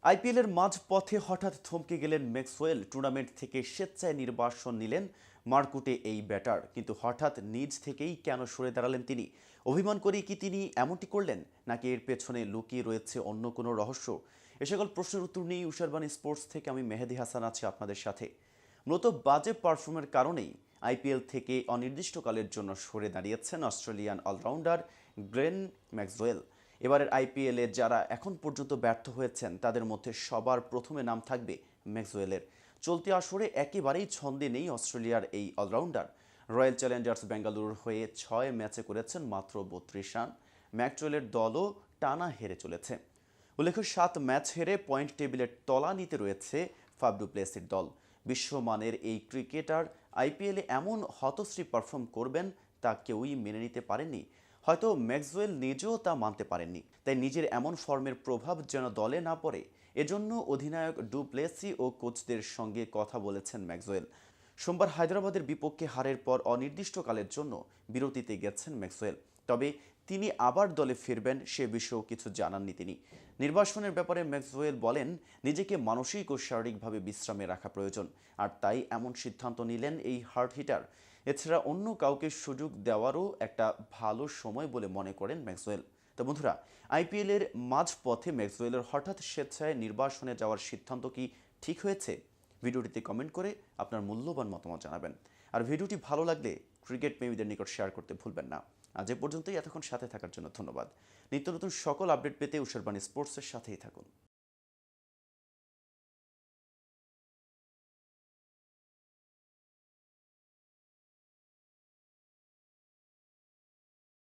আইপিএলের মাঝপথে হঠাৎ থমকে গেলেন ম্যাক্সওয়েল। টুর্নামেন্ট থেকে স্বেচ্ছায় নির্বাসন নিলেন মারকুটে এই ব্যাটার। কিন্তু হঠাৎ নিজ থেকেই কেন সরে দাঁড়ালেন তিনি? অভিমান করেই কি তিনি এমনটি করলেন, নাকি এর পেছনে লুকিয়ে রয়েছে অন্য কোনো রহস্য? এ সকল প্রশ্নের উত্তর নিয়ে উষারবাণী স্পোর্টস থেকে আমি মেহেদি হাসান আছি আপনাদের সাথে। মূলত বাজে পারফর্মের কারণেই আইপিএল থেকে অনির্দিষ্টকালের জন্য সরে দাঁড়িয়েছেন অস্ট্রেলিয়ান অলরাউন্ডার গ্লেন ম্যাক্সওয়েল। এবারের আইপিএলে যারা এখন পর্যন্ত ব্যর্থ হয়েছেন তাদের মধ্যে সবার প্রথমে নাম থাকবে ম্যাক্সওয়েলের। চলতি আসরে একেবারেই ছন্দে নেই অস্ট্রেলিয়ার এই অলরাউন্ডার। রয়্যাল চ্যালেঞ্জার্স বেঙ্গালুরুর হয়ে 6 ম্যাচে করেছেন মাত্র 32 রান। ম্যাক্সওয়েলের দলও টানা হেরে চলেছে। উল্লেখ্য, 7 ম্যাচ হেরে পয়েন্ট টেবিলের তলানিতে রয়েছে ফাফ ডু প্লেসির দল। বিশ্বমানের এই ক্রিকেটার আইপিএলে এমন হতশ্রী পারফর্ম করবেন তা কেউই মেনে নিতে পারেননি। হয়তো ম্যাক্সওয়েল নিজেও তা মানতে পারেননি। তাই নিজের এমন ফর্মের প্রভাব যেন দলে না পড়ে, এজন্য অধিনায়ক ডু প্লেসি ও কোচদের সঙ্গে কথা বলেছেন ম্যাক্সওয়েল। সোমবার হায়দ্রাবাদের বিপক্ষে হারের পর অনির্দিষ্টকালের জন্য বিরতিতে গেছেন ম্যাক্সওয়েল। তবে তিনি আবার দলে ফিরবেন সে বিষয়েও কিছু জানাননি তিনি। নির্বাসনের ব্যাপারে ম্যাক্সওয়েল বলেন, নিজেকে মানসিক ও শারীরিকভাবে বিশ্রামে রাখা প্রয়োজন, আর তাই এমন সিদ্ধান্ত নিলেন এই হার্ড হিটার। এছাড়া অন্য কাউকে সুযোগ দেওয়ারও একটা ভালো সময় বলে মনে করেন ম্যাক্সওয়েল। তো বন্ধুরা, আইপিএলের মাঝপথে ম্যাক্সওয়েলের হঠাৎ স্বেচ্ছায় নির্বাসনে যাওয়ার সিদ্ধান্ত কি ঠিক হয়েছে? ভিডিওটিতে কমেন্ট করে আপনার মূল্যবান মতামত জানাবেন। আর ভিডিওটি ভালো লাগলে ক্রিকেট প্রেমীদের নিকট শেয়ার করতে ভুলবেন না। আজ এ পর্যন্তই। এতক্ষণ সাথে থাকার জন্য ধন্যবাদ। নিত্য নতুন সকল আপডেট পেতে উষারবাণী স্পোর্টসের সাথেই থাকুন।